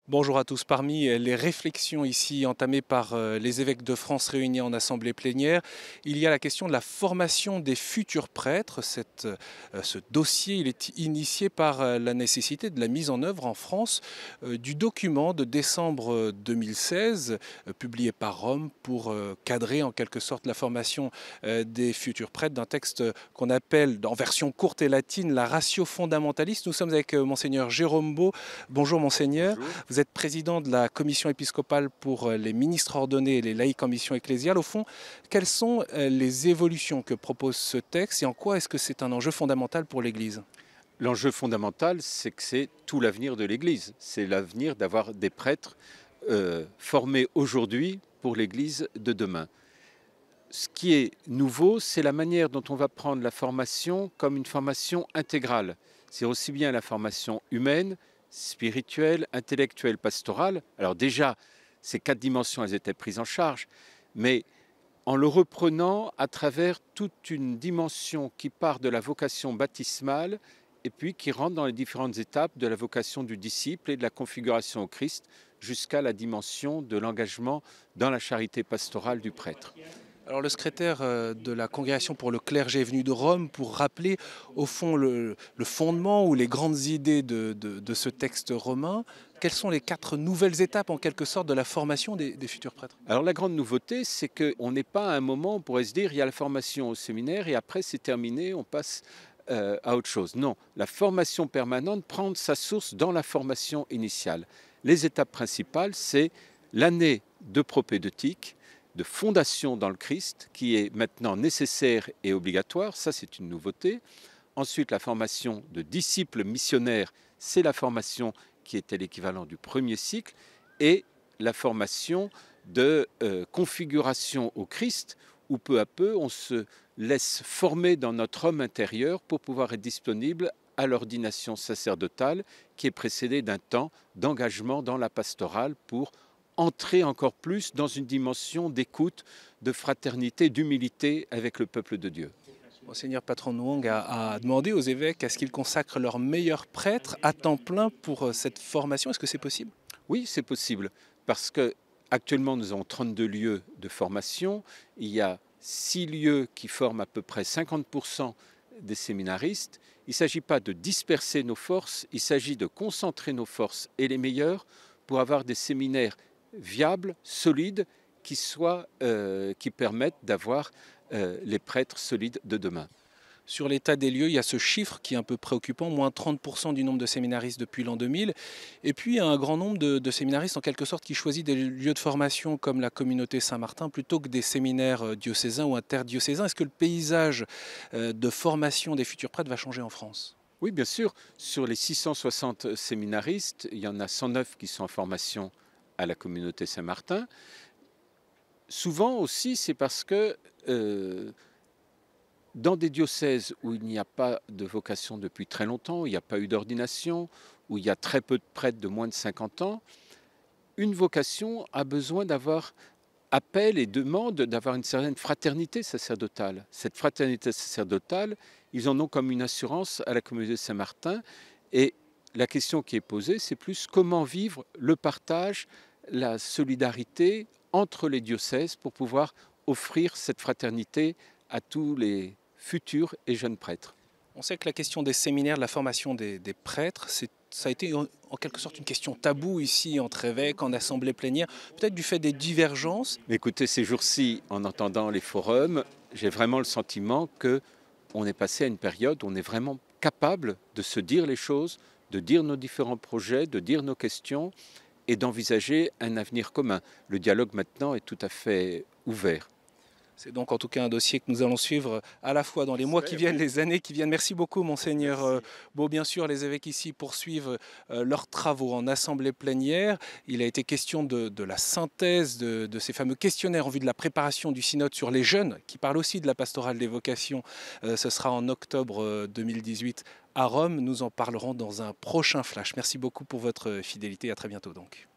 Bonjour à tous. Parmi les réflexions ici entamées par les évêques de France réunis en assemblée plénière, il y a la question de la formation des futurs prêtres. Ce dossier il est initié par la nécessité de la mise en œuvre en France du document de décembre 2016 publié par Rome pour cadrer en quelque sorte la formation des futurs prêtres d'un texte qu'on appelle en version courte et latine la Ratio Fundamentalis. Nous sommes avec Monseigneur Jérôme Beau. Bonjour Monseigneur. Bonjour. Vous êtes président de la commission épiscopale pour les ministres ordonnés et les laïcs en mission ecclésiale. Au fond, quelles sont les évolutions que propose ce texte et en quoi est-ce que c'est un enjeu fondamental pour l'Église? L'enjeu fondamental, c'est que c'est tout l'avenir de l'Église. C'est l'avenir d'avoir des prêtres formés aujourd'hui pour l'Église de demain. Ce qui est nouveau, c'est la manière dont on va prendre la formation comme une formation intégrale. C'est aussi bien la formation humaine, spirituelle, intellectuelle, pastorale. Alors déjà, ces 4 dimensions, elles étaient prises en charge, mais en le reprenant à travers toute une dimension qui part de la vocation baptismale et puis qui rentre dans les différentes étapes de la vocation du disciple et de la configuration au Christ jusqu'à la dimension de l'engagement dans la charité pastorale du prêtre. Alors le secrétaire de la Congrégation pour le clergé est venu de Rome pour rappeler au fond le fondement ou les grandes idées de ce texte romain. Quelles sont les 4 nouvelles étapes en quelque sorte de la formation des futurs prêtres? Alors la grande nouveauté, c'est qu'on n'est pas à un moment où on pourrait se dire il y a la formation au séminaire et après c'est terminé, on passe à autre chose. Non, la formation permanente prend sa source dans la formation initiale. Les étapes principales, c'est l'année de propédeutique, de fondation dans le Christ, qui est maintenant nécessaire et obligatoire, ça c'est une nouveauté. Ensuite, la formation de disciples missionnaires, c'est la formation qui était l'équivalent du premier cycle, et la formation de configuration au Christ, où peu à peu on se laisse former dans notre homme intérieur pour pouvoir être disponible à l'ordination sacerdotale, qui est précédée d'un temps d'engagement dans la pastorale pour entrer encore plus dans une dimension d'écoute, de fraternité, d'humilité avec le peuple de Dieu. Monseigneur Patron Nwang a demandé aux évêques à ce qu'ils consacrent leurs meilleurs prêtres à temps plein pour cette formation. Est-ce que c'est possible? Oui, c'est possible, parce que actuellement nous avons 32 lieux de formation. Il y a 6 lieux qui forment à peu près 50% des séminaristes. Il ne s'agit pas de disperser nos forces, il s'agit de concentrer nos forces et les meilleurs pour avoir des séminaires viables, solides, qui permettent d'avoir les prêtres solides de demain. Sur l'état des lieux, il y a ce chiffre qui est un peu préoccupant, moins 30% du nombre de séminaristes depuis l'an 2000. Et puis, il y a un grand nombre de séminaristes, en quelque sorte, qui choisissent des lieux de formation comme la communauté Saint-Martin plutôt que des séminaires diocésains ou interdiocésains. Est-ce que le paysage de formation des futurs prêtres va changer en France? Oui, bien sûr. Sur les 660 séminaristes, il y en a 109 qui sont en formation à la communauté Saint-Martin. Souvent aussi, c'est parce que dans des diocèses où il n'y a pas de vocation depuis très longtemps, il n'y a pas eu d'ordination, où il y a très peu de prêtres de moins de 50 ans, une vocation a besoin d'avoir appel et demande d'avoir une certaine fraternité sacerdotale. Cette fraternité sacerdotale, ils en ont comme une assurance à la communauté Saint-Martin. Et la question qui est posée, c'est plus comment vivre le partage, la solidarité entre les diocèses pour pouvoir offrir cette fraternité à tous les futurs et jeunes prêtres. On sait que la question des séminaires, de la formation des prêtres, ça a été en quelque sorte une question taboue ici entre évêques, en assemblée plénière, peut-être du fait des divergences. Mais écoutez, ces jours-ci, en entendant les forums, j'ai vraiment le sentiment qu'on est passé à une période où on est vraiment capable de se dire les choses, de dire nos différents projets, de dire nos questions et d'envisager un avenir commun. Le dialogue maintenant est tout à fait ouvert. C'est donc en tout cas un dossier que nous allons suivre à la fois dans les mois qui viennent, les années qui viennent. Merci beaucoup, Monseigneur Beau. Bien sûr, les évêques ici poursuivent leurs travaux en assemblée plénière. Il a été question de la synthèse de ces fameux questionnaires en vue de la préparation du synode sur les jeunes, qui parle aussi de la pastorale des vocations. Ce sera en octobre 2018 à Rome. Nous en parlerons dans un prochain flash. Merci beaucoup pour votre fidélité. À très bientôt donc.